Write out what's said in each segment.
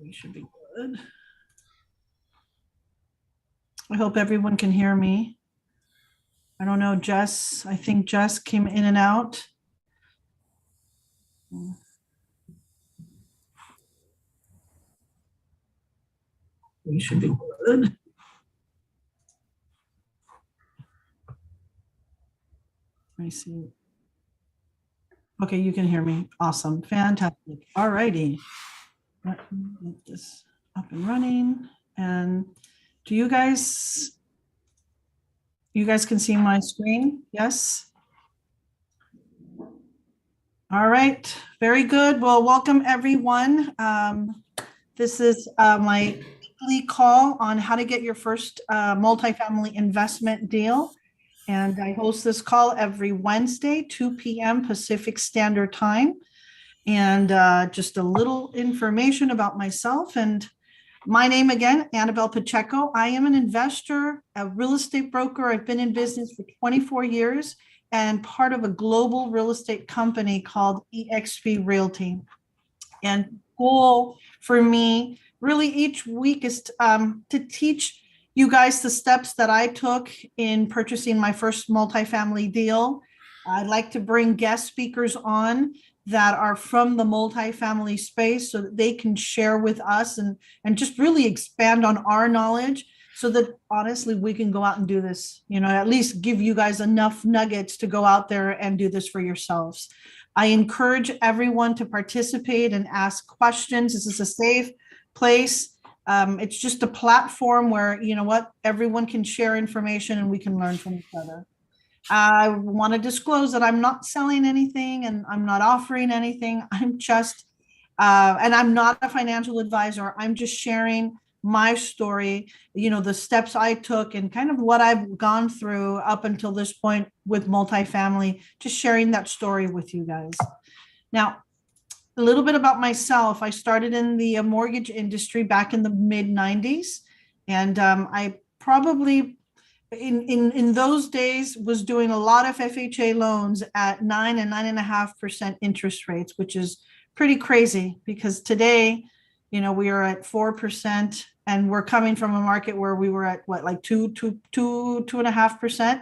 We should be good. I hope everyone can hear me. I don't know, Jess. I think Jess came in and out. We should be good. Let me see. Okay, you can hear me. Awesome. Fantastic. All righty. Let me get this up and running. And do you guys can see my screen? Yes? All right. Very good. Well, welcome everyone. This is my weekly call on how to get your first multifamily investment deal. And I host this call every Wednesday, 2 p.m. Pacific Standard Time. And just a little information about myself and my name again, Annabelle Pacheco. I am an investor, a real estate broker. I've been in business for 24 years and part of a global real estate company called eXp Realty. And goal for me really each week is to teach you guys the steps that I took in purchasing my first multifamily deal. I'd like to bring guest speakers on that are from the multifamily space so that they can share with us and just really expand on our knowledge so that honestly we can go out and do this, at least give you guys enough nuggets to go out there and do this for yourselves. I encourage everyone to participate and ask questions. This is a safe place. It's just a platform where, everyone can share information and we can learn from each other. I want to disclose that I'm not selling anything and I'm not offering anything. I'm just, and I'm not a financial advisor. I'm just sharing my story, the steps I took and kind of what I've gone through up until this point with multifamily, just sharing that story with you guys. Now, a little bit about myself. I started in the mortgage industry back in the mid 90s. And I probably in those days was doing a lot of FHA loans at 9 and 9.5% interest rates, which is pretty crazy because today, we are at 4% and we're coming from a market where we were at like 2.5%.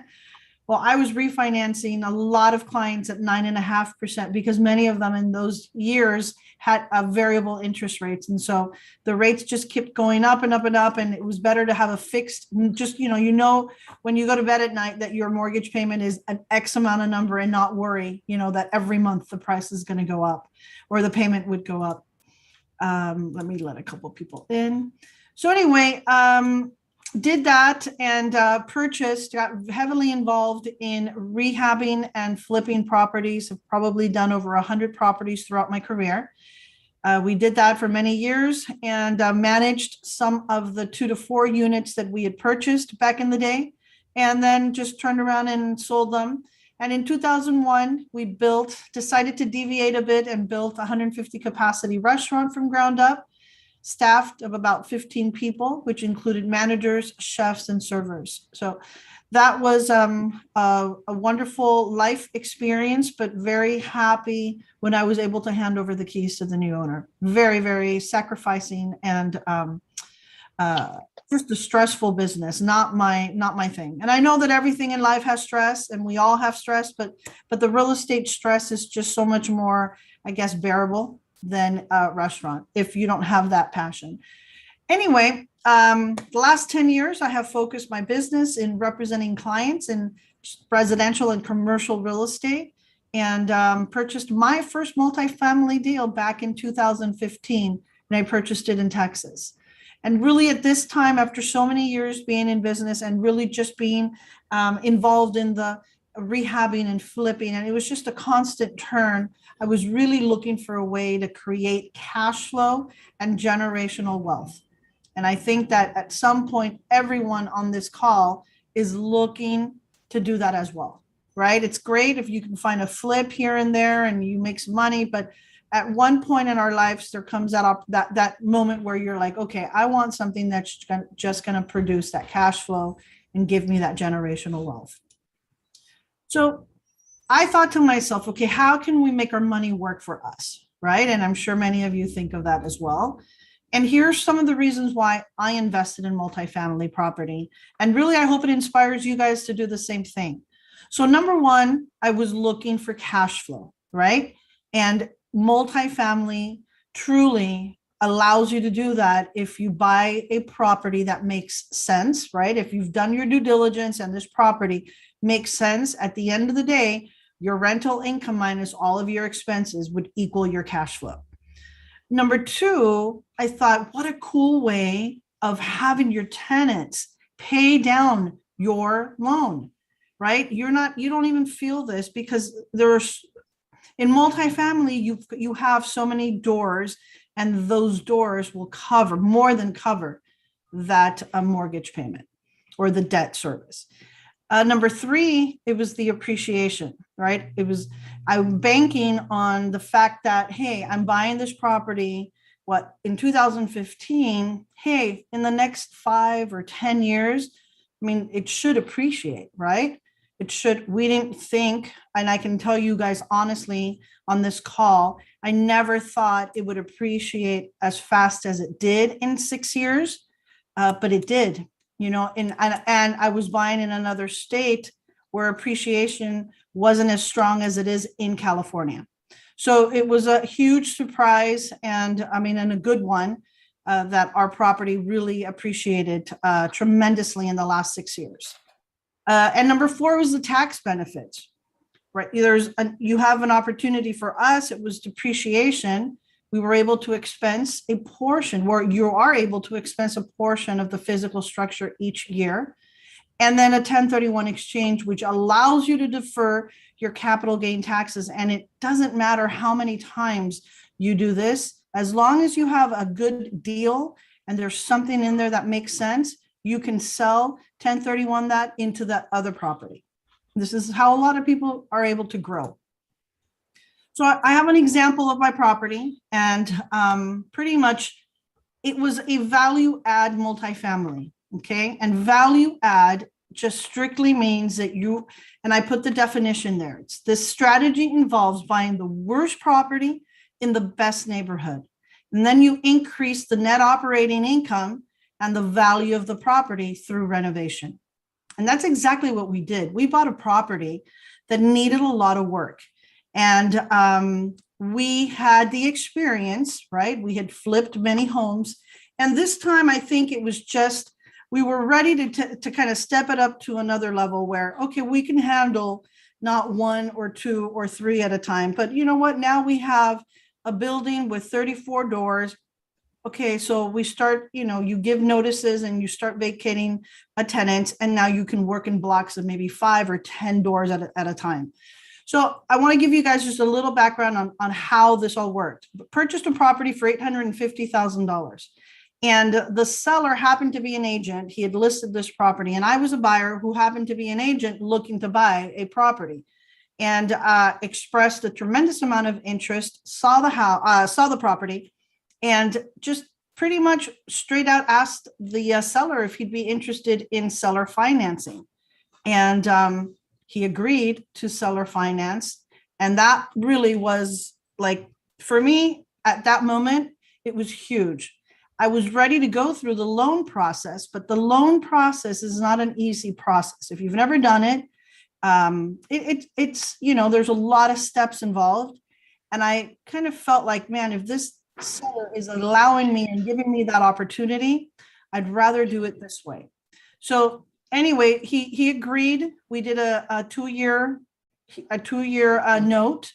Well, I was refinancing a lot of clients at 9.5% because many of them in those years had variable interest rates. And so the rates just kept going up and up and up. And it was better to have a fixed, just, when you go to bed at night that your mortgage payment is an X amount of number and not worry, that every month the price is going to go up or the payment would go up. Let me let a couple people in. So anyway, did that and got heavily involved in rehabbing and flipping properties. I've probably done over 100 properties throughout my career. We did that for many years and managed some of the 2 to 4 units that we had purchased back in the day, and then just turned around and sold them. And in 2001, we decided to deviate a bit and built a 150 capacity restaurant from ground up, staffed of about 15 people, which included managers, chefs, and servers. So that was a wonderful life experience, but very happy when I was able to hand over the keys to the new owner. Very, very sacrificing and just a stressful business, not my thing. And I know that everything in life has stress and we all have stress, but the real estate stress is just so much more, I guess, bearable than a restaurant if you don't have that passion. Anyway, the last 10 years, I have focused my business in representing clients in residential and commercial real estate and purchased my first multifamily deal back in 2015, and I purchased it in Texas. And really at this time, after so many years being in business and really just being involved in the rehabbing and flipping, and it was just a constant turn, I was really looking for a way to create cash flow and generational wealth. And I think that at some point, everyone on this call is looking to do that as well, right? It's great if you can find a flip here and there and you make some money, but at one point in our lives, there comes that moment where you're like, okay, I want something that's just going to produce that cash flow and give me that generational wealth. So I thought to myself, okay, how can we make our money work for us, right? And I'm sure many of you think of that as well. And here's some of the reasons why I invested in multifamily property. And really, I hope it inspires you guys to do the same thing. So, number one, I was looking for cash flow, right? And multifamily truly allows you to do that if you buy a property that makes sense, right? If you've done your due diligence and this property makes sense, at the end of the day, your rental income minus all of your expenses would equal your cash flow. Number two, I thought, what a cool way of having your tenants pay down your loan, right? You don't even feel this because there's in multifamily, you have so many doors, and those doors will cover more than cover that mortgage payment or the debt service. Number three, it was the appreciation, right? I'm banking on the fact that, hey, I'm buying this property, in 2015, hey, in the next 5 or 10 years, I mean, it should appreciate, right? It should. We didn't think, and I can tell you guys honestly on this call, I never thought it would appreciate as fast as it did in 6 years, but it did. And I was buying in another state where appreciation wasn't as strong as it is in California. So it was a huge surprise, and a good one, that our property really appreciated tremendously in the last 6 years. And number four was the tax benefits, right? You have an opportunity. For us, it was depreciation. We were able to expense a portion, where you are able to expense a portion of the physical structure each year. And then a 1031 exchange, which allows you to defer your capital gain taxes. And it doesn't matter how many times you do this, as long as you have a good deal and there's something in there that makes sense, you can sell 1031 that into that other property. This is how a lot of people are able to grow. So I have an example of my property, and pretty much it was a value add multifamily. Okay. And value add just strictly means that and I put the definition there. This strategy involves buying the worst property in the best neighborhood. And then you increase the net operating income and the value of the property through renovation. And that's exactly what we did. We bought a property that needed a lot of work. And we had the experience, right? We had flipped many homes. And this time, I think it was just, we were ready to kind of step it up to another level where, okay, we can handle not 1 or 2 or 3 at a time. But you know what? Now we have a building with 34 doors. Okay, so we start, you give notices and you start vacating a tenant, and now you can work in blocks of maybe 5 or 10 doors at a time. So I want to give you guys just a little background on how this all worked. Purchased a property for $850,000. And the seller happened to be an agent. He had listed this property, and I was a buyer who happened to be an agent looking to buy a property, and expressed a tremendous amount of interest, saw the property, and just pretty much straight out asked the seller if he'd be interested in seller financing. And he agreed to seller finance. And that really was, like, for me at that moment, it was huge. I was ready to go through the loan process, but the loan process is not an easy process. If you've never done it, it's, there's a lot of steps involved. And I kind of felt like, man, if this seller is allowing me and giving me that opportunity, I'd rather do it this way. So anyway, he agreed. We did a 2-year note.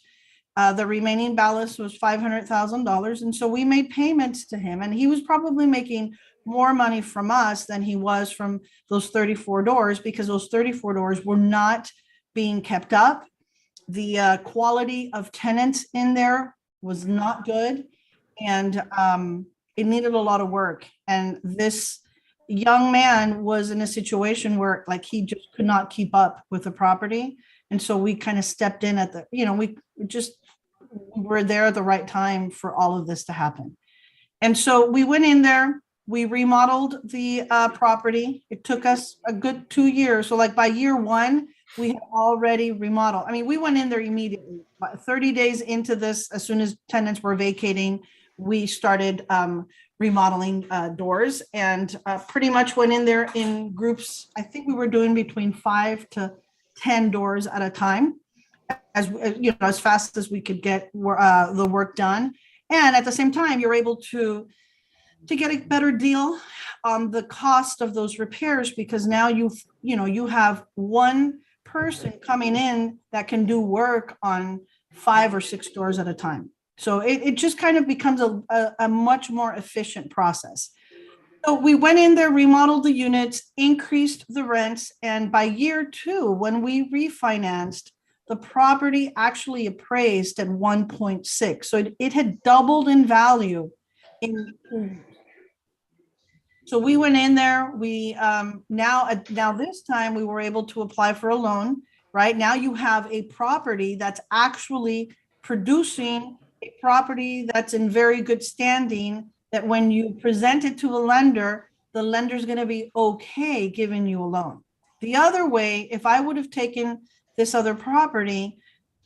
The remaining balance was $500,000. And so we made payments to him, and he was probably making more money from us than he was from those 34 doors, because those 34 doors were not being kept up. The quality of tenants in there was not good, and it needed a lot of work. And this young man was in a situation where, like, he just could not keep up with the property. And so we kind of stepped in we were there at the right time for all of this to happen. And so we went in there, we remodeled the property. It took us a good 2 years. So like by year 1, we had already remodeled. I mean, we went in there immediately. 30 days into this, as soon as tenants were vacating, we started remodeling doors, and pretty much went in there in groups. I think we were doing between 5 to 10 doors at a time, as you know, as fast as we could get the work done. And at the same time, you're able to get a better deal on the cost of those repairs, because now you have one person coming in that can do work on 5 or 6 doors at a time. So it just kind of becomes a much more efficient process. So we went in there, remodeled the units, increased the rents, and by year 2, when we refinanced, the property actually appraised at 1.6. So it had doubled in value in 2 years. So we went in there, we now this time we were able to apply for a loan, right? Now you have a property that's actually producing, a property that's in very good standing, that when you present it to a lender, the lender's going to be okay giving you a loan. The other way, if I would have taken this other property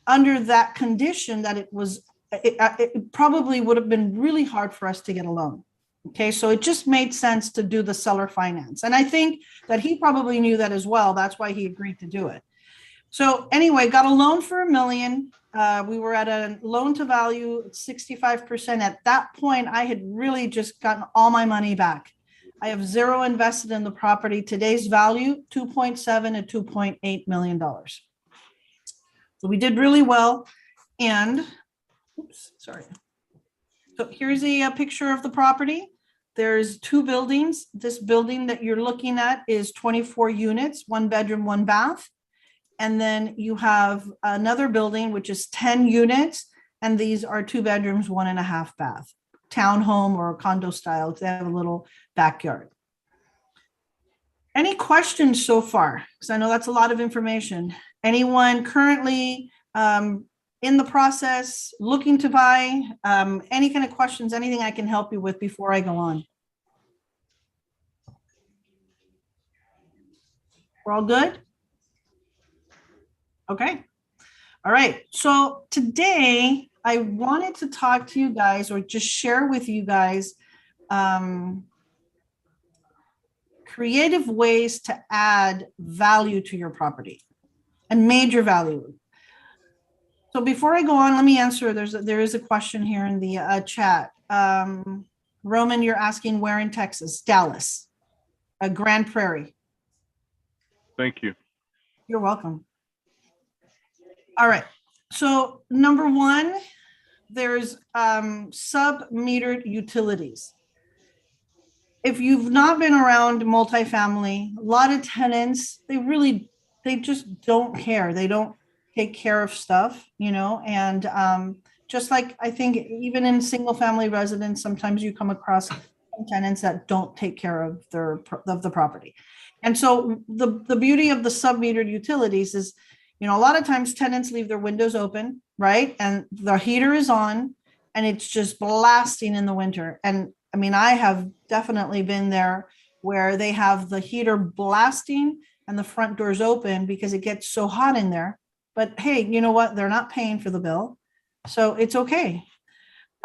under that condition, that it probably would have been really hard for us to get a loan. Okay, so it just made sense to do the seller finance. And I think that he probably knew that as well. That's why he agreed to do it. So anyway, got a loan for $1 million. We were at a loan to value 65%. At that point, I had really just gotten all my money back. I have zero invested in the property. Today's value, $2.7 to $2.8 million. So we did really well. And, oops, sorry. So here's a picture of the property. There's 2 buildings. This building that you're looking at is 24 units, 1 bedroom, 1 bath. And then you have another building, which is 10 units. And these are 2 bedrooms, 1.5 bath, townhome or condo style. They have a little backyard. Any questions so far? Because I know that's a lot of information. Anyone currently in the process, looking to buy, any kind of questions, anything I can help you with before I go on? We're all good? Okay. All right. So today I wanted to talk to you guys, or just share with you guys, creative ways to add value to your property, and major value. So before I go on, let me answer. There is a question here in the chat. Roman, you're asking where in Texas? Dallas, Grand Prairie. Thank you. You're welcome. All right. So number 1, there's SubMeter Utilities. If you've not been around multifamily, a lot of tenants, they just don't care. They don't take care of stuff, and just like I think even in single family residence, sometimes you come across tenants that don't take care of the property. And so the beauty of the SubMetered utilities is, a lot of times tenants leave their windows open, right? And the heater is on and it's just blasting in the winter. And I mean, I have definitely been there where they have the heater blasting and the front doors open because it gets so hot in there. But hey, you know what? They're not paying for the bill, so it's okay.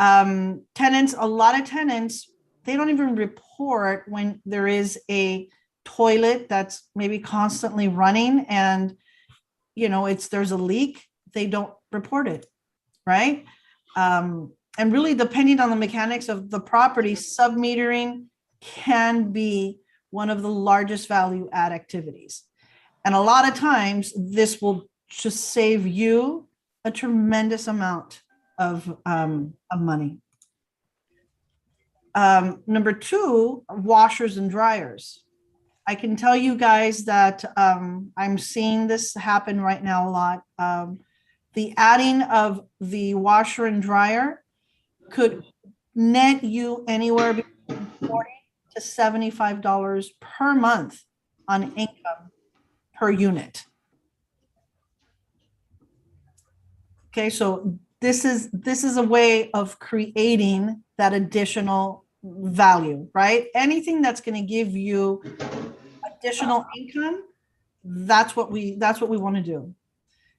Tenants, a lot of tenants, they don't even report when there is a toilet that's maybe constantly running and there's a leak. They don't report it, right? And really, depending on the mechanics of the property, submetering can be one of the largest value add activities. And a lot of times this will just save you a tremendous amount of money. Number 2, washers and dryers. I can tell you guys that I'm seeing this happen right now a lot. The adding of the washer and dryer could net you anywhere between $40 to $75 per month on income per unit. Okay, so this is a way of creating that additional value, right? Anything that's going to give you additional income, that's what we want to do.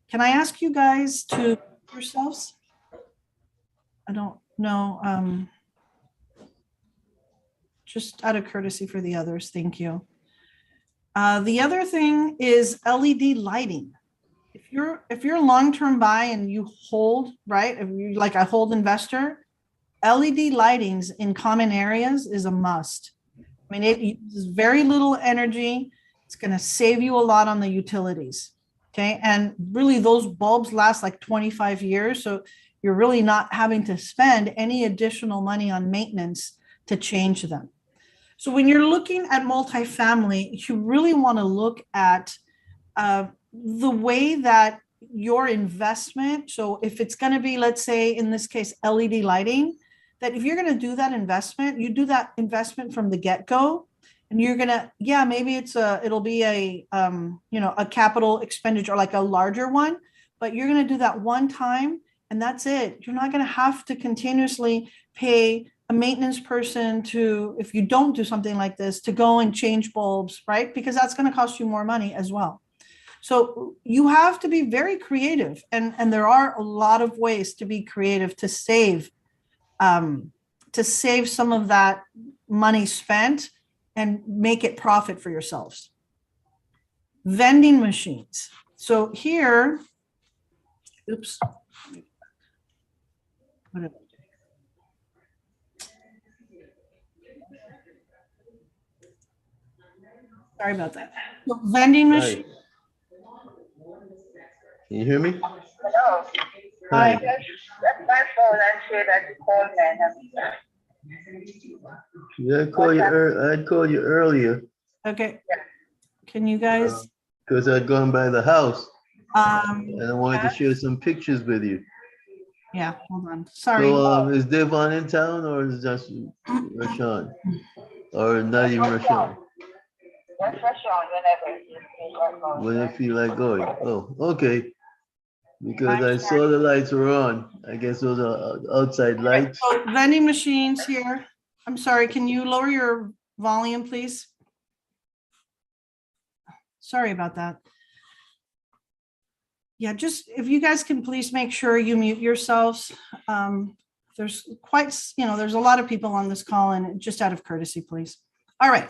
Can I ask you guys to yourselves? I don't know. just out of courtesy for the others. Thank you. The other thing is LED lighting. If you're a long-term buy and you hold, right, if you like a hold investor, LED lightings in common areas is a must. I mean, it uses very little energy. It's going to save you a lot on the utilities. Okay. And really those bulbs last like 25 years. So you're really not having to spend any additional money on maintenance to change them. So when you're looking at multifamily, you really want to look at the way that your investment, so if it's going to be, let's say in this case, LED lighting, that if you're going to do that investment, you do that investment from the get-go, and you're going to, yeah, maybe it'll be a, a capital expenditure, like a larger one, but you're going to do that one time and that's it. You're not going to have to continuously pay a maintenance person to, if you don't do something like this, to go and change bulbs, right? Because that's going to cost you more money as well. So you have to be very creative, and there are a lot of ways to be creative to save some of that money spent and make it profit for yourselves. Vending machines. So here, oops. Sorry about that. So vending machine. Can you hear me? Hello. Hi. That's my phone. I'm sure that you called me. Yeah, I'd call you earlier Okay. Can you guys? because I'd gone by the house And and I wanted to share some pictures with you. Yeah, hold on. Sorry. So is Devon in town or is just Rashawn? Or not even Rashawn? That's Rashawn whenever. When you feel like going. Oh, okay. Because I saw the lights were on. I guess those are outside lights. So vending machines here. I'm sorry, can you lower your volume, please? Sorry about that. Yeah, just if you guys can please make sure you mute yourselves. There's there's a lot of people on this call, and just out of courtesy, please. All right.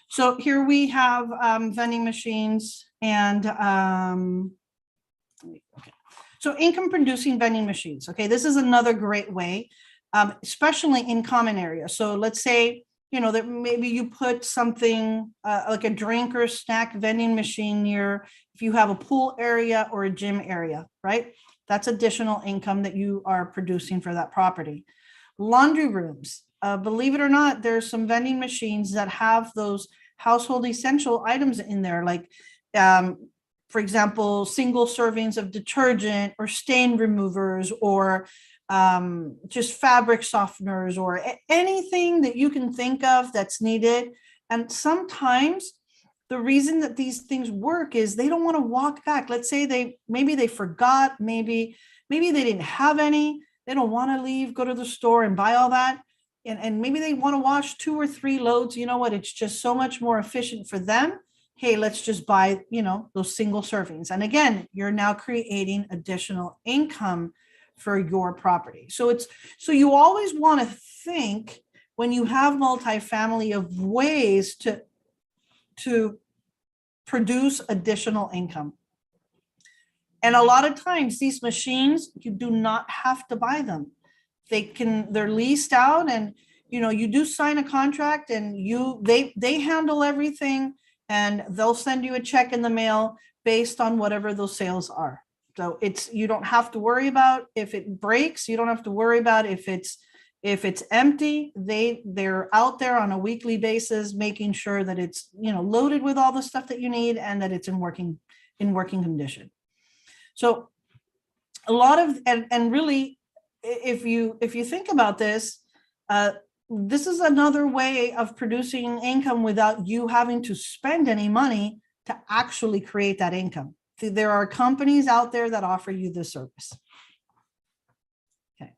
So here we have vending machines and okay. So income producing vending machines. Okay, this is another great way, especially in common areas. So let's say, that maybe you put something like a drink or snack vending machine near, if you have a pool area or a gym area, right? That's additional income that you are producing for that property. Laundry rooms. Believe it or not, there's some vending machines that have those household essential items in there, like, for example, single servings of detergent or stain removers or just fabric softeners or anything that you can think of that's needed. And sometimes the reason that these things work is they don't want to walk back. Let's say maybe they forgot, maybe they didn't have any. They don't want to leave, go to the store and buy all that. And maybe they want to wash 2 or 3 loads. You know what? It's just so much more efficient for them. Hey, let's just buy, those single servings. And again, you're now creating additional income for your property. So you always want to think when you have multifamily of ways to produce additional income. And a lot of times these machines, you do not have to buy them. They're leased out, and you do sign a contract, and they handle everything, and they'll send you a check in the mail based on whatever those sales are. So you don't have to worry about if it breaks. You don't have to worry about if it's empty. They're out there on a weekly basis, making sure that it's loaded with all the stuff that you need and that it's in working condition. So a lot of and really, if you think about this, this is another way of producing income without you having to spend any money to actually create that income. There are companies out there that offer you this service. Okay.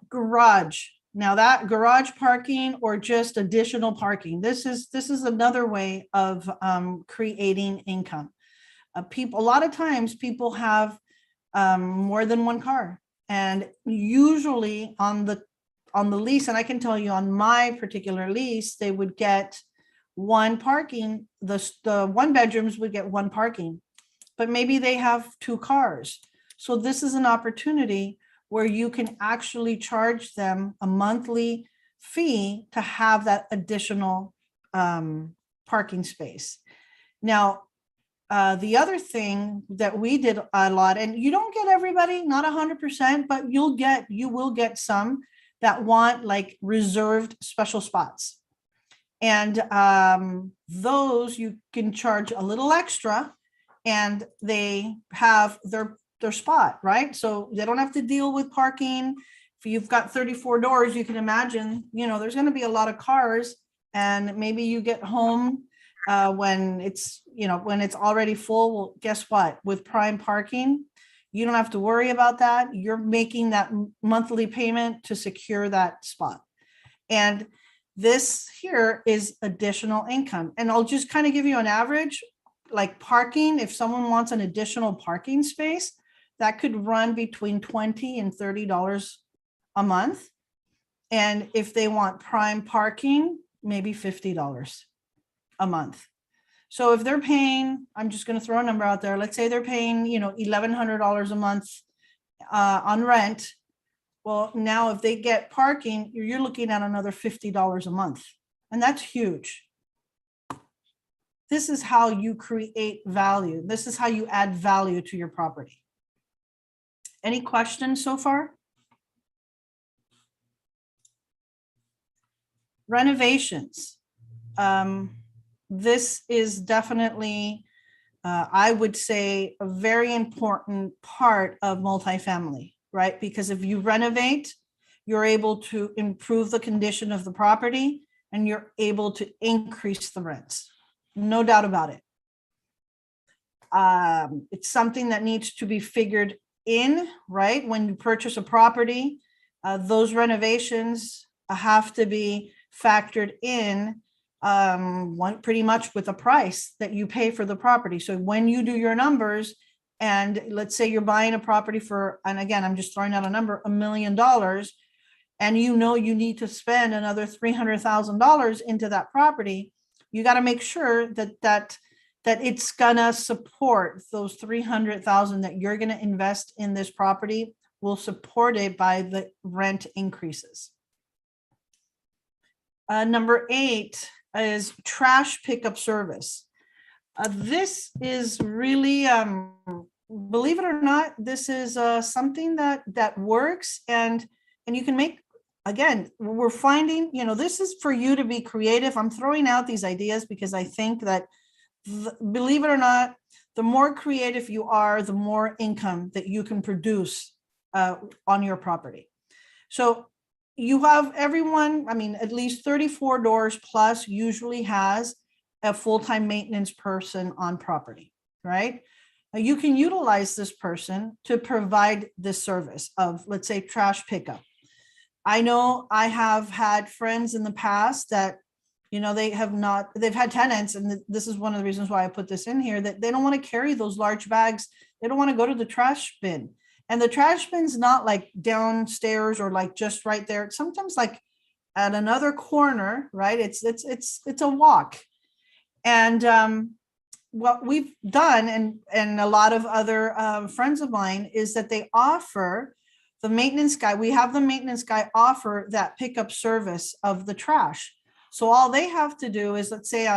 Garage. Now that garage parking or just additional parking, this is another way of creating income. A lot of times people have more than one car, and usually on on the lease, and I can tell you on my particular lease, they would get one parking, the one bedrooms would get one parking, but maybe they have two cars. So this is an opportunity where you can actually charge them a monthly fee to have that additional parking space. Now, the other thing that we did a lot, and you don't get everybody, not 100%, but you will get some that want like reserved special spots. And those you can charge a little extra and they have their spot, right? So they don't have to deal with parking. If you've got 34 doors, you can imagine, there's going to be a lot of cars, and maybe you get home when it's already full. Well, guess what? With prime parking, you don't have to worry about that. You're making that monthly payment to secure that spot. And this here is additional income. And I'll just kind of give you an average, like parking. If someone wants an additional parking space, that could run between $20 and $30 a month. And if they want prime parking, maybe $50 a month. So if they're paying, I'm just going to throw a number out there. Let's say they're paying, $1,100 a month on rent. Well, now if they get parking, you're looking at another $50 a month. And that's huge. This is how you create value. This is how you add value to your property. Any questions so far? Renovations. This is definitely, I would say, a very important part of multifamily, right? Because if you renovate, you're able to improve the condition of the property and you're able to increase the rents. No doubt about it. It's something that needs to be figured in, right? When you purchase a property, those renovations have to be factored in pretty much with the price that you pay for the property. So when you do your numbers, and let's say you're buying a property for, and again, I'm just throwing out a number, $1 million, and you need to spend another $300,000 into that property, you got to make sure that it's gonna support those $300,000 that you're gonna invest in this property, will support it by the rent increases. Number 8 is trash pickup service. This is really, believe it or not, this is something that works, and you can make, again, we're finding, this is for you to be creative. I'm throwing out these ideas because I think that, believe it or not, the more creative you are, the more income that you can produce on your property. So you have everyone, at least 34 doors plus usually has a full-time maintenance person on property, right? You can utilize this person to provide this service of, let's say, trash pickup. I know I have had friends in the past that, they've had tenants, and this is one of the reasons why I put this in here, that they don't want to carry those large bags. They don't want to go to the trash bin. And the trash bin's not like downstairs or like just right there. It's sometimes like at another corner, right? It's a walk. And what we've done, and a lot of other friends of mine, is that they offer the maintenance guy. We have the maintenance guy offer that pickup service of the trash. So all they have to do is, let's say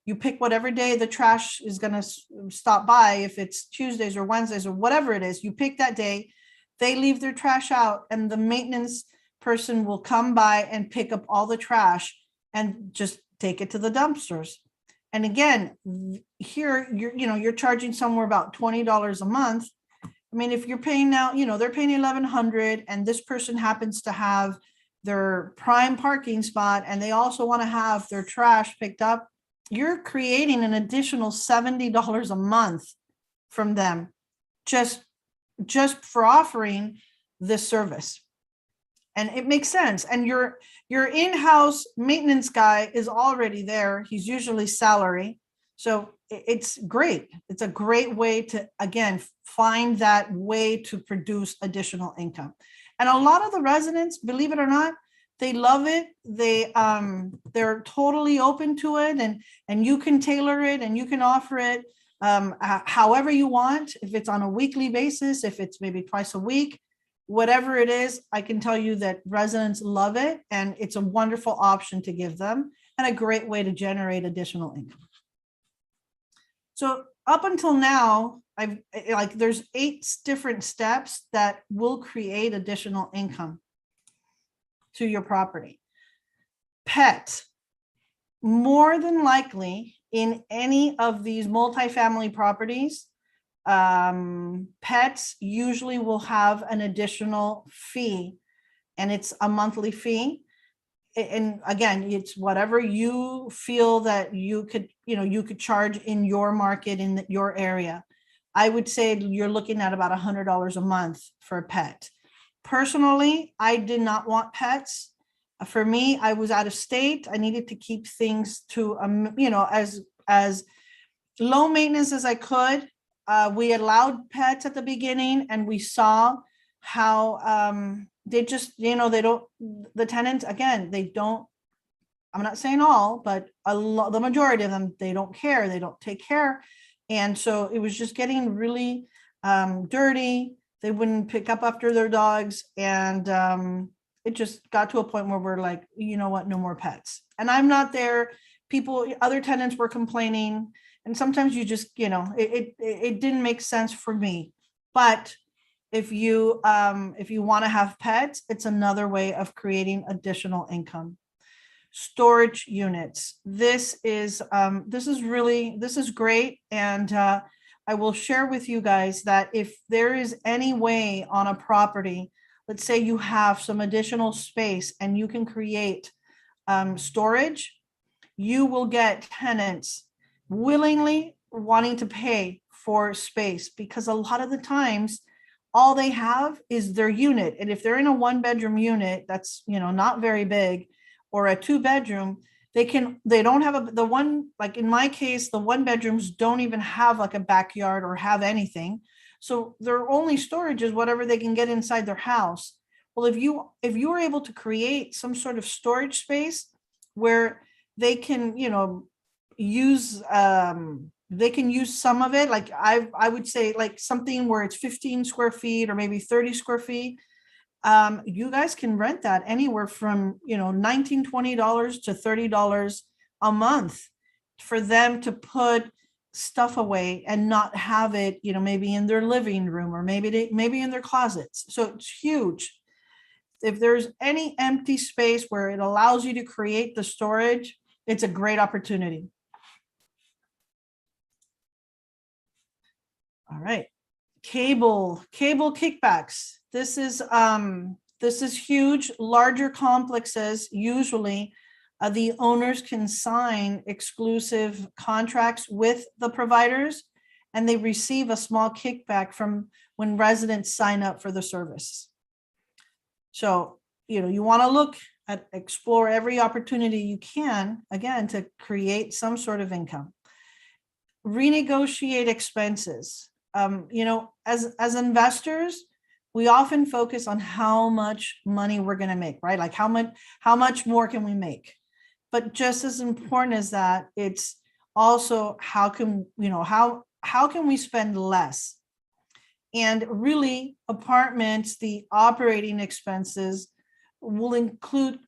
you pick whatever day the trash is going to stop by, if it's Tuesdays or Wednesdays or whatever it is, you pick that day, they leave their trash out, and the maintenance person will come by and pick up all the trash and just take it to the dumpsters. And again, here you're charging somewhere about $20 a month. If you're paying now, they're paying $1,100, and this person happens to have their prime parking spot, and they also want to have their trash picked up, you're creating an additional $70 a month from them just for offering this service. And it makes sense. And your in-house maintenance guy is already there. He's usually salary. So it's great. It's a great way to, again, find that way to produce additional income. And a lot of the residents, believe it or not, they love it. They're totally open to it, and you can tailor it and you can offer it however you want. If it's on a weekly basis, if it's maybe twice a week, whatever it is, I can tell you that residents love it, and it's a wonderful option to give them and a great way to generate additional income. So up until now, there's 8 different steps that will create additional income to your property. Pet, more than likely in any of these multifamily properties, pets usually will have an additional fee, and it's a monthly fee. And again, it's whatever you feel that you could charge in your market, in your area. I would say you're looking at about $100 a month for a pet. Personally, I did not want pets. For me, I was out of state. I needed to keep things to, as low maintenance as I could. We allowed pets at the beginning, and we saw how they just, the tenants, again, they don't, I'm not saying all, but the majority of them, they don't care. They don't take care. And so it was just getting really dirty. They wouldn't pick up after their dogs. And it just got to a point where we're like, you know what, no more pets. And I'm not there. Other tenants were complaining. And sometimes you just, it didn't make sense for me. But if you want to have pets, it's another way of creating additional income. Storage units. This is great. And I will share with you guys that if there is any way on a property, let's say you have some additional space and you can create storage, you will get tenants willingly wanting to pay for space, because a lot of the times all they have is their unit. And if they're in a 1-bedroom unit that's not very big, or a 2-bedroom, they don't have the one, like in my case, the 1-bedrooms don't even have like a backyard or have anything. So their only storage is whatever they can get inside their house. Well, if you were able to create some sort of storage space where they can, use some of it, like I would say like something where it's 15 square feet or maybe 30 square feet. You guys can rent that anywhere from, $19, $20 to $30 a month for them to put stuff away and not have it, maybe in their living room or maybe in their closets. So it's huge. If there's any empty space where it allows you to create the storage, it's a great opportunity. All right. Cable kickbacks. This is huge. Larger complexes, usually the owners can sign exclusive contracts with the providers, and they receive a small kickback from when residents sign up for the service. So, you want to explore every opportunity you can, again, to create some sort of income. Renegotiate expenses. As investors, we often focus on how much money we're going to make, right? Like how much more can we make? But just as important as that, it's also how can we spend less? And really, apartments, the operating expenses will include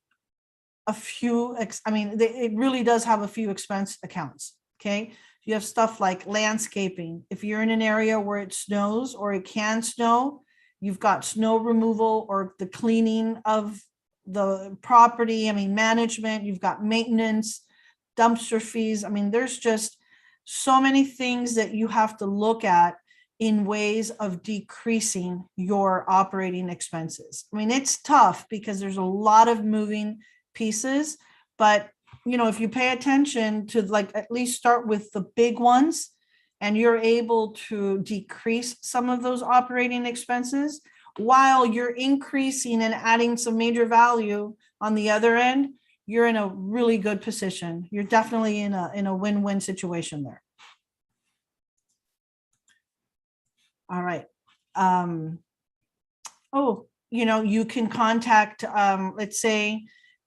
a few, it really does have a few expense accounts, okay? You have stuff like landscaping. If you're in an area where it snows or it can snow, you've got snow removal or the cleaning of the property. Management, you've got maintenance, dumpster fees. There's just so many things that you have to look at in ways of decreasing your operating expenses. It's tough because there's a lot of moving pieces, but if you pay attention to at least start with the big ones, and you're able to decrease some of those operating expenses while you're increasing and adding some major value on the other end, you're in a really good position. You're definitely in a win-win situation there. All right. You can contact, let's say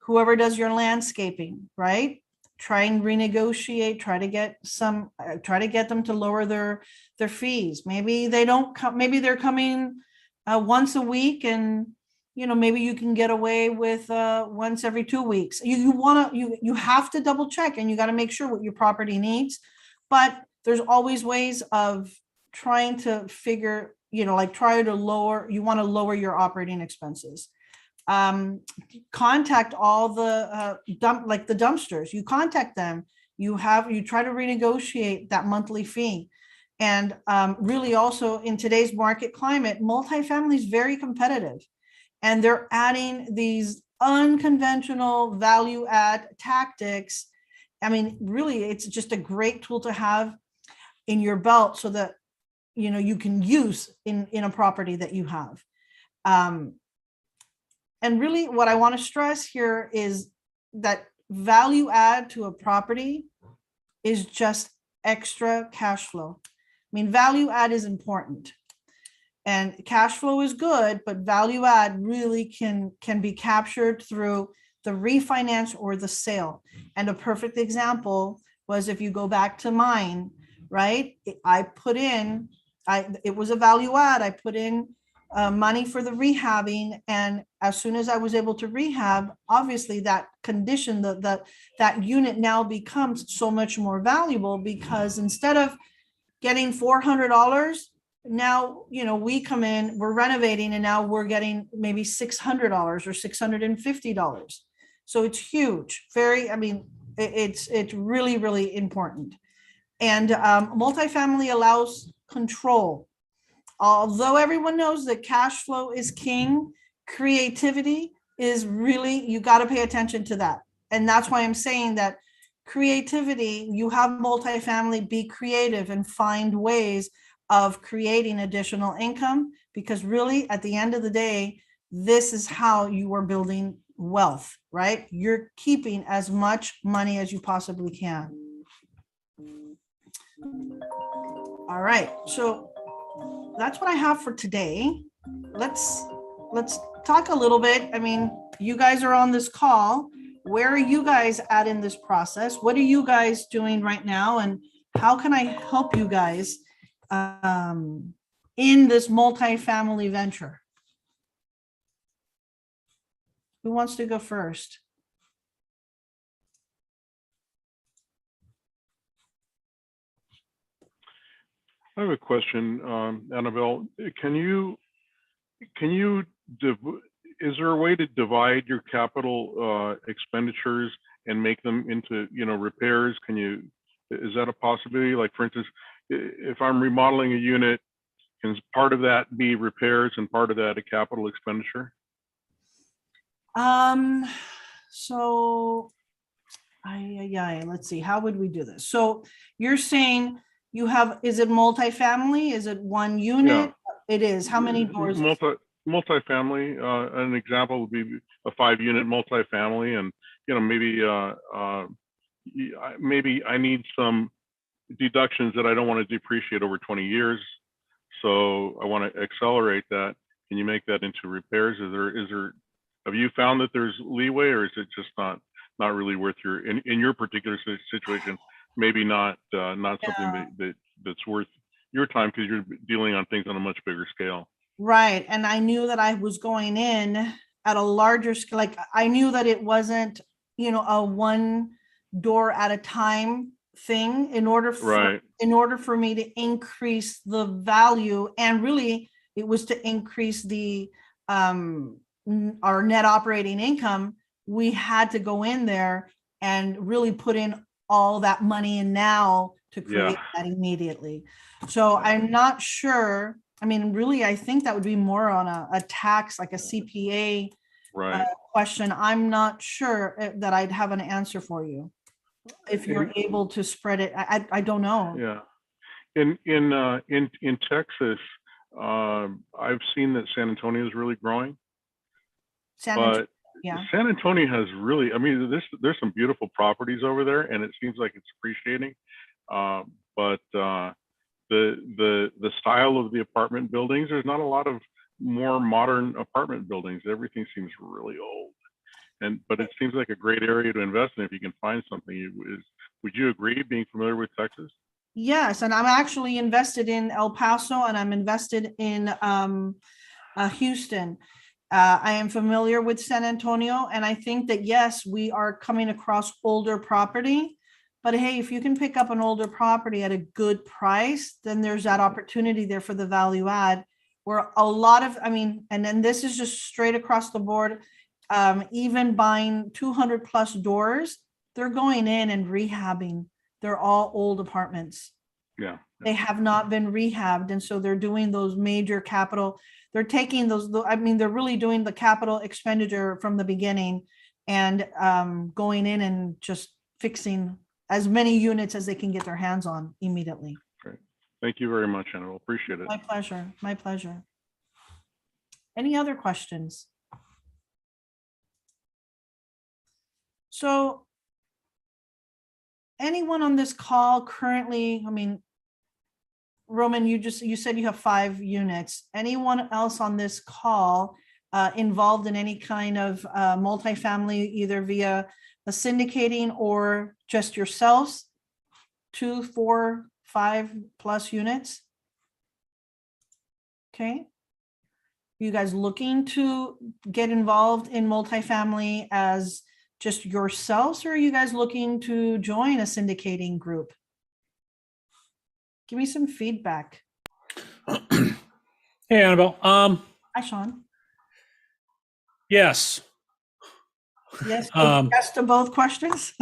whoever does your landscaping, right? Try and renegotiate, try to get them to lower their fees. Maybe they don't come, maybe they're coming once a week, and maybe you can get away with once every 2 weeks. You have to double check, and you got to make sure what your property needs. But there's always ways of trying to figure, try to lower, you want to lower your operating expenses. Contact all the the dumpsters. You contact them. You try to renegotiate that monthly fee. And really also in today's market climate, multifamily is very competitive, and they're adding these unconventional value add tactics. I mean, really, it's just a great tool to have in your belt so that you can use in a property that you have. And really what I want to stress here is that value add to a property is just extra cash flow. I mean, value add is important, and cash flow is good, but value add really can be captured through the refinance or the sale. And a perfect example was, if you go back to mine, right? It was a value add. I put in money for the rehabbing, and as soon as I was able to rehab, obviously that condition, that unit now becomes so much more valuable, because instead of getting $400, now we come in, we're renovating, and now we're getting maybe $600 or $650. So it's huge. It's really, really important. And multifamily allows control. Although everyone knows that cash flow is king, creativity is really, you got to pay attention to that. And that's why I'm saying that creativity, you have multifamily, be creative and find ways of creating additional income, because really at the end of the day, this is how you are building wealth, right? You're keeping as much money as you possibly can. All right, so that's what I have for today. Let's talk a little bit. I mean, you guys are on this call. Where are you guys at in this process? What are you guys doing right now? And how can I help you guys in this multifamily venture? Who wants to go first? I have a question, Annabelle. Is there a way to divide your capital expenditures and make them into, repairs? Is that a possibility? Like, for instance, if I'm remodeling a unit, can part of that be repairs and part of that a capital expenditure? So let's see, how would we do this? So you're saying you have, is it multifamily? Is it one unit? Yeah. It is. How many doors? Multifamily. An example would be a 5-unit multifamily, and maybe I need some deductions that I don't want to depreciate over 20 years, so I want to accelerate that. Can you make that into repairs? Have you found that there's leeway, or is it just not really worth in your particular situation? Maybe not something that's worth your time, because you're dealing on things on a much bigger scale. Right. And I knew that I was going in at a larger scale. Like, I knew that it wasn't, a one door at a time thing in order for me to increase the value. And really it was to increase the our net operating income. We had to go in there and really put in all that money in now to create that immediately. So I'm not sure. I mean, really, I think that would be more on a tax, like a CPA question. I'm not sure that I'd have an answer for you if you're able to spread it. I don't know. Yeah. In Texas, I've seen that San Antonio is really growing. San Antonio has really, there's some beautiful properties over there, and it seems like it's appreciating. But the style of the apartment buildings, there's not a lot of more modern apartment buildings. Everything seems really old. but it seems like a great area to invest in if you can find something. Would you agree, being familiar with Texas? Yes, and I'm actually invested in El Paso, and I'm invested in Houston. I am familiar with San Antonio, and I think that, yes, we are coming across older property. But hey, if you can pick up an older property at a good price, then there's that opportunity there for the value add, where a lot of, I mean, and then this is just straight across the board. Even buying 200 plus doors, they're going in and rehabbing. They're all old apartments. Yeah. They have not been rehabbed. And so they're doing those major capital, they're taking those, I mean, they're really doing the capital expenditure from the beginning and going in and just fixing as many units as they can get their hands on immediately. Great. Thank you very much, Annabelle. Appreciate it. My pleasure. My pleasure. Any other questions? So anyone on this call currently, I mean, Roman, you said you have 5 units. Anyone else on this call involved in any kind of multifamily, either via a syndicating or just yourselves? 2, 4, 5 plus units? Okay. You guys looking to get involved in multifamily as just yourselves, or are you guys looking to join a syndicating group? Give me some feedback. Hey, Annabelle. Hi, Sean. Yes. Yes, yes to both questions.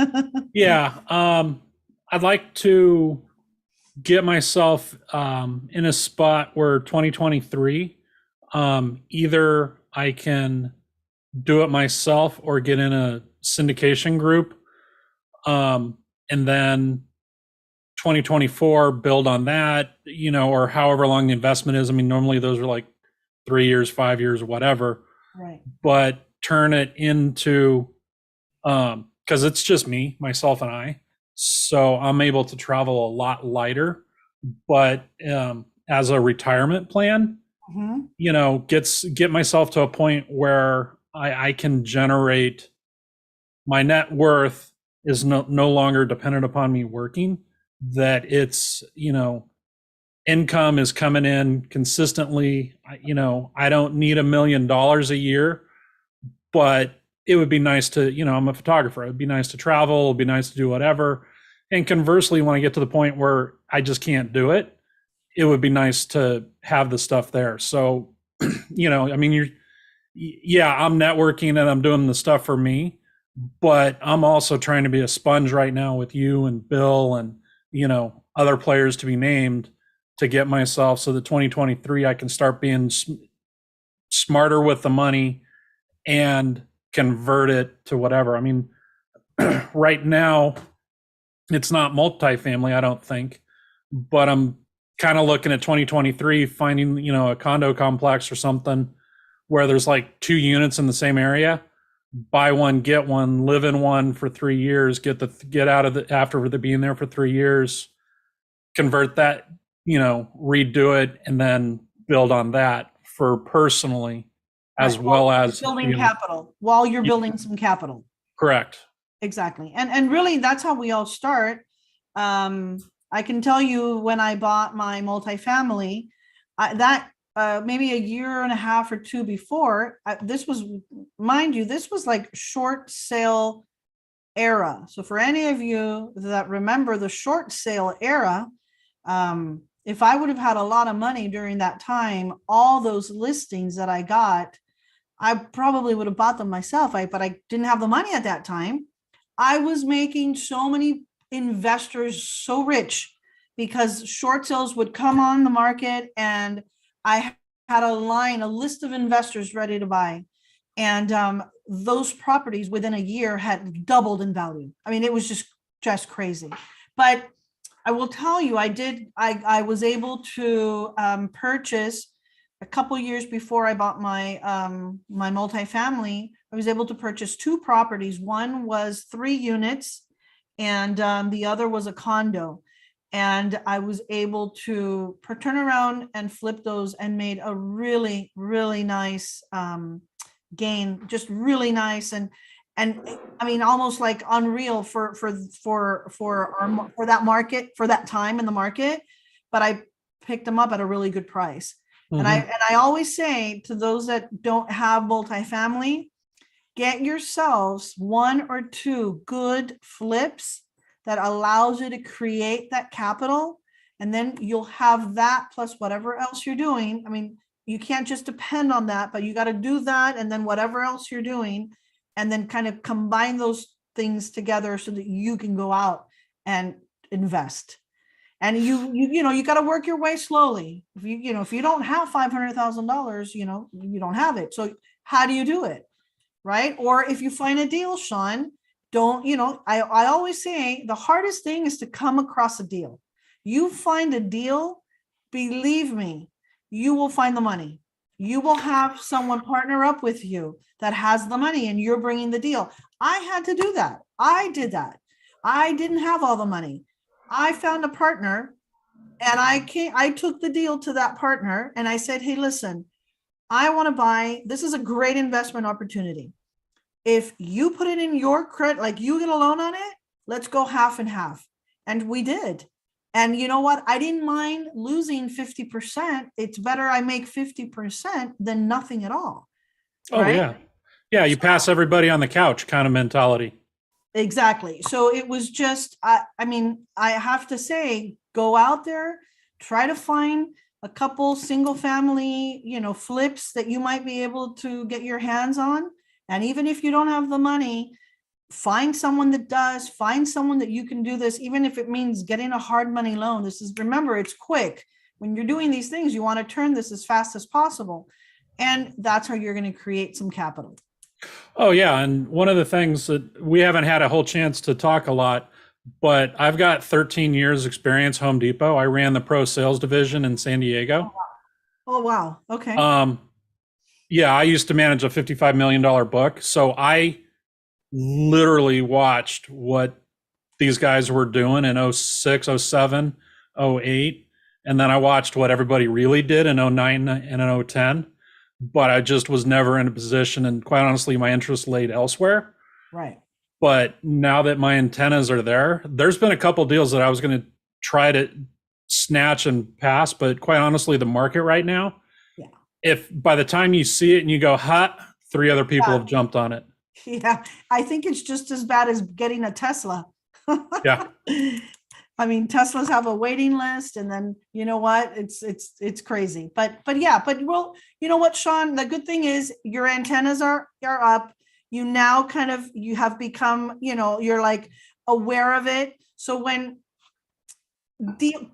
Yeah. I'd like to get myself in a spot where 2023, either I can do it myself or get in a syndication group, and then 2024 build on that, you know, or however long the investment is. I mean, normally those are like 3 years, 5 years, whatever. Right. But turn it into, because it's just me, myself, and I. So I'm able to travel a lot lighter. But as a retirement plan, Mhm. you know, get myself to a point where I can generate, my net worth is no longer dependent upon me working, that it's, you know, income is coming in consistently. You know, I don't need $1 million a year, but it would be nice to, you know, I'm a photographer. It'd be nice to travel. It'd be nice to do whatever. And conversely, when I get to the point where I just can't do it, it would be nice to have the stuff there. So, you know, I mean, I'm networking and I'm doing the stuff for me, but I'm also trying to be a sponge right now with you and Bill and, you know, other players to be named, to get myself so that 2023 I can start being smarter with the money and convert it to whatever. I mean, right now it's not multifamily, I don't think, but I'm kind of looking at 2023, finding, you know, a condo complex or something where there's like 2 units in the same area. Buy one, get one, live in one for 3 years, get out of the, after the being there for 3 years, convert that, you know, redo it, and then build on that for personally, as Right. well as Building capital while you're building some capital. Correct. Exactly. And really that's how we all start. I can tell you when I bought my multifamily, maybe a year and a half or 2 before, this was, mind you, this was like short sale era. So for any of you that remember the short sale era, if I would have had a lot of money during that time, all those listings that I got, I probably would have bought them myself, but I didn't have the money at that time. I was making so many investors so rich because short sales would come on the market and I had a list of investors ready to buy. And those properties within a year had doubled in value. I mean, it was just crazy. But I will tell you, I was able to purchase a couple years before I bought my my multifamily. I was able to purchase 2 properties. One was 3 units and the other was a condo. And I was able to turn around and flip those and made a really, really nice gain, just really nice. And And I mean, almost like unreal for that market, for that time in the market. But I picked them up at a really good price. And I always say to those that don't have multifamily, get yourselves 1 or 2 good flips that allows you to create that capital. And then you'll have that plus whatever else you're doing. I mean, you can't just depend on that, but you got to do that. And then whatever else you're doing, and then kind of combine those things together so that you can go out and invest. And you got to work your way slowly. If you don't have $500,000, you don't have it. So how do you do it? Right? Or if you find a deal, Sean, I always say the hardest thing is to come across a deal. You find a deal, believe me, you will find the money. You will have someone partner up with you that has the money and you're bringing the deal. I had to do that. I did that. I didn't have all the money. I found a partner and I took the deal to that partner and I said, hey, listen, I want to buy, this is a great investment opportunity. If you put it in your credit, like you get a loan on it, let's go half and half. And we did. And you know what? I didn't mind losing 50%. It's better I make 50% than nothing at all. Oh, right? yeah. Yeah, you pass everybody on the couch kind of mentality. Exactly. So it was just, I mean, I have to say, go out there, try to find a couple single family, flips that you might be able to get your hands on. And even if you don't have the money, find someone that does, find someone that you can do this, even if it means getting a hard money loan. Remember, it's quick. When you're doing these things, you want to turn this as fast as possible. And that's how you're going to create some capital. Oh, yeah. And one of the things that we haven't had a whole chance to talk a lot, but I've got 13 years experience, Home Depot. I ran the pro sales division in San Diego. Oh, wow. Okay. Yeah, I used to manage a $55 million book. So I literally watched what these guys were doing in 06, 07, 08. And then I watched what everybody really did in 09 and in 010. But I just was never in a position, and quite honestly, my interest laid elsewhere. Right. But now that my antennas are there, there's been a couple deals that I was going to try to snatch and pass. But quite honestly, the market right now, yeah. If by the time you see it and you go, hot, 3 other people have jumped on it. Yeah, I think it's just as bad as getting a Tesla. Yeah. I mean, Teslas have a waiting list, and then you know what? It's crazy. But well, you know what, Sean? The good thing is your antennas are up. You now you have become, you're like aware of it. So when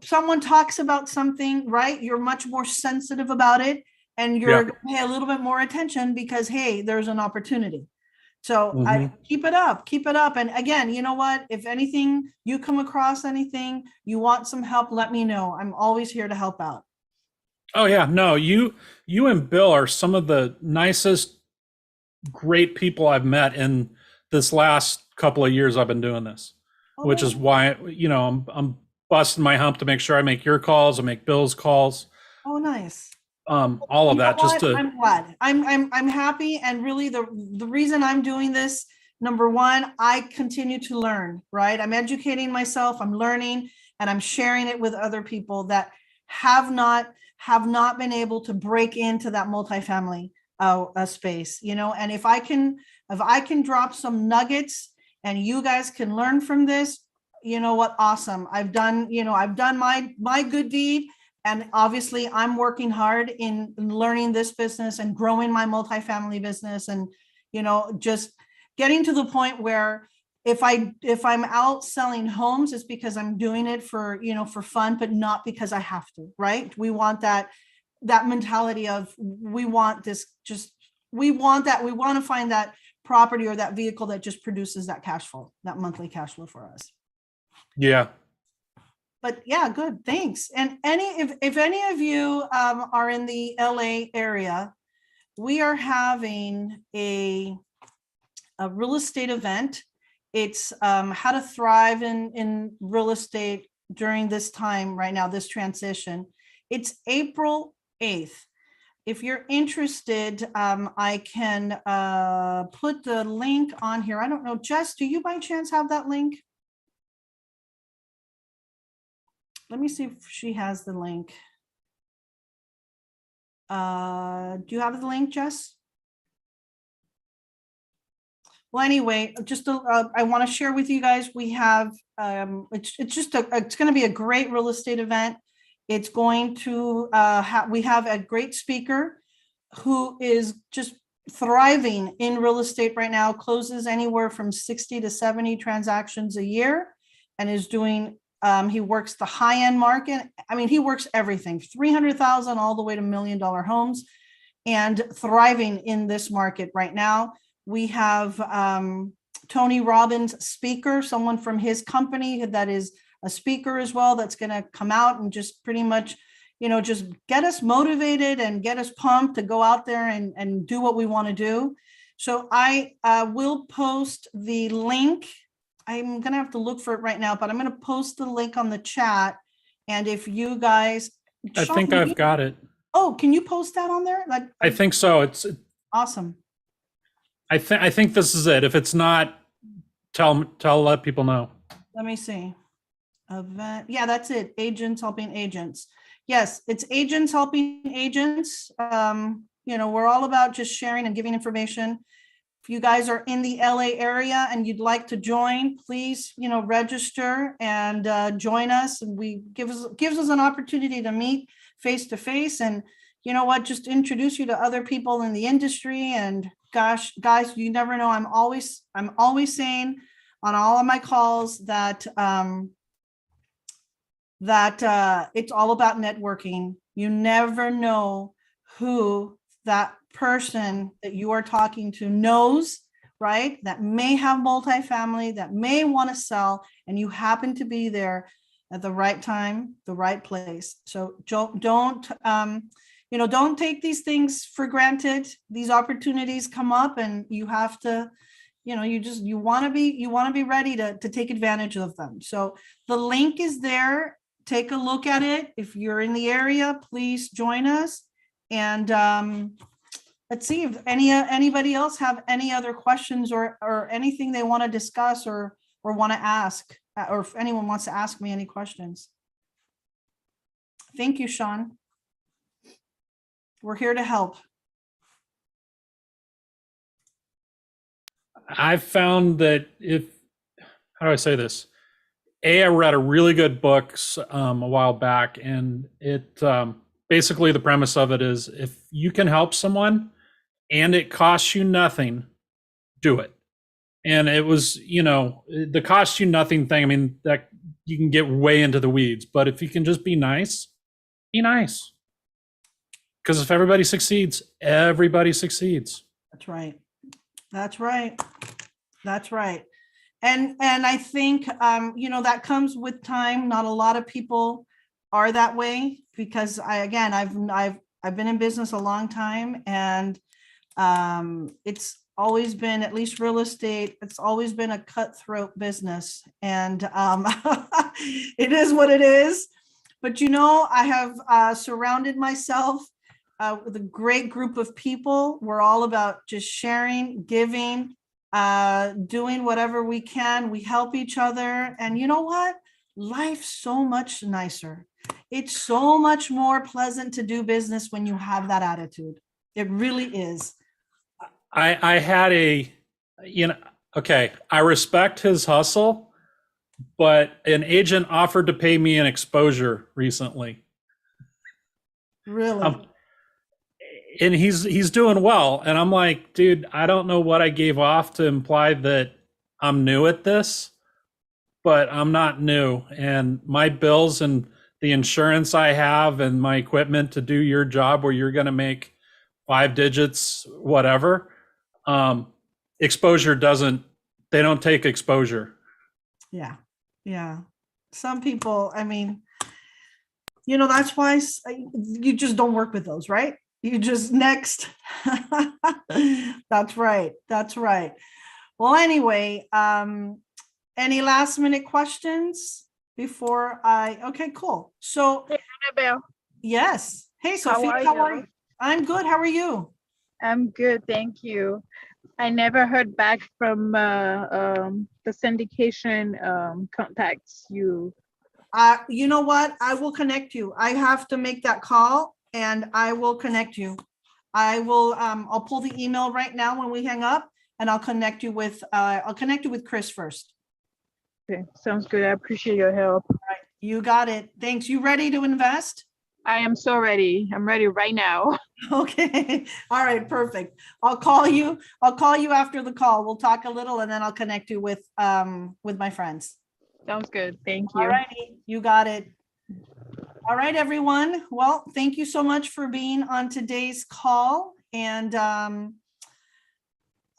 someone talks about something, right, you're much more sensitive about it, and you're going to pay a little bit more attention because, hey, there's an opportunity. So I keep it up. And again, you know what, if anything, you come across anything, you want some help, let me know. I'm always here to help out. Oh yeah. No, you and Bill are some of the nicest, great people I've met in this last couple of years I've been doing this, which is why, I'm busting my hump to make sure I make your calls, I make Bill's calls. Oh, nice. All of that just to. I'm glad. I'm happy. And really the reason I'm doing this, number one, I continue to learn, right? I'm educating myself, I'm learning, and I'm sharing it with other people that have not been able to break into that multifamily space, and if I can drop some nuggets and you guys can learn from this, you know what, awesome. I've done my good deed. And obviously I'm working hard in learning this business and growing my multifamily business, and, just getting to the point where if I'm out selling homes, it's because I'm doing it for fun, but not because I have to, right? We want that mentality of, we want to find that property or that vehicle that just produces that cash flow, that monthly cash flow for us. Yeah. But yeah, good, thanks. And if any of you are in the LA area, we are having a real estate event. It's how to thrive in real estate during this time right now, this transition. It's April 8th. if you're interested, I can put the link on here. I don't know, Jess, do you by chance have that link? Let me see if she has the link. Do you have the link, Jess? Well, anyway, just I want to share with you guys, we have, it's going to be a great real estate event. It's going to, we have a great speaker who is just thriving in real estate right now, closes anywhere from 60 to 70 transactions a year, and is doing, he works the high-end market. I mean, he works everything, 300,000 all the way to $1 million homes, and thriving in this market right now. We have Tony Robbins speaker, someone from his company that is a speaker as well, that's going to come out and just pretty much, you know, just get us motivated and get us pumped to go out there and do what we want to do. So I will post the link. I'm going to have to look for it right now, but I'm going to post the link on the chat. And if you guys, I think I've got it. Oh, can you post that on there? Like, I think so. It's awesome. I think this is it. If it's not, let people know. Let me see. Event. Yeah, that's it. Agents helping agents. Yes, it's agents helping agents. You know, we're all about just sharing and giving information. If you guys are in the LA area and you'd like to join, please, you know, register and join us. And gives us an opportunity to meet face to face. And you know what, just introduce you to other people in the industry. And gosh, guys, you never know. I'm always saying on all of my calls that it's all about networking. You never know who that person that you are talking to knows, right? That may have multifamily, that may want to sell, and you happen to be there at the right time, the right place. So don't you know, don't take these things for granted. These opportunities come up and you have to, you know, you want to be ready to take advantage of them. So the link is there. Take a look at it. If you're in the area, please join us. And let's see if anybody else have any other questions or anything they want to discuss or want to ask, or if anyone wants to ask me any questions. Thank you, Sean. We're here to help. I've found that how do I say this? I read a really good book a while back, and it basically the premise of it is if you can help someone and it costs you nothing, do it. And it was, you know, the cost you nothing thing. I mean, that you can get way into the weeds, but if you can just be nice, be nice. Because if everybody succeeds, everybody succeeds. That's right. That's right. That's right. And I think, you know, that comes with time. Not a lot of people are that way because I've been in business a long time, and it's always been, at least real estate, it's always been a cutthroat business, and it is what it is. But, you know, I have surrounded myself with a great group of people. We're all about just sharing, giving, doing whatever we can. We help each other. And you know what? Life's so much nicer. It's so much more pleasant to do business when you have that attitude. It really is. I had I respect his hustle, but an agent offered to pay me an exposure recently. Really? And he's doing well. And I'm like, dude, I don't know what I gave off to imply that I'm new at this, but I'm not new. And my bills and the insurance I have and my equipment to do your job where you're going to make 5 digits, whatever. Exposure they don't take exposure. Yeah. Yeah. Some people, I mean, you know, that's why you just don't work with those, right? You just next. That's right. That's right. Well, anyway, any last minute questions before okay, cool. So, Hey, Annabelle, yes. Hey, how Sophia, are how are you? you? I'm good. How are you? I'm good, thank you. I never heard back from the syndication contacts you. You know what? I will connect you. I have to make that call and I will connect you. I'll pull the email right now when we hang up and I'll connect you with Chris first. Okay, sounds good. I appreciate your help. You got it. Thanks. You ready to invest? I am so ready. I'm ready right now. Okay. All right. Perfect. I'll call you after the call. We'll talk a little and then I'll connect you with my friends. Sounds good. Thank All you. righty. You got it. All right, everyone. Well, thank you so much for being on today's call. And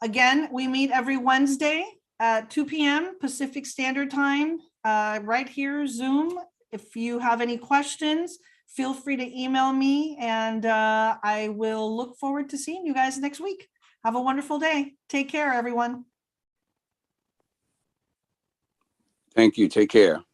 again, we meet every Wednesday at 2 p.m. Pacific Standard Time, right here, Zoom. If you have any questions, feel free to email me and I will look forward to seeing you guys next week. Have a wonderful day. Take care, everyone. Thank you. Take care.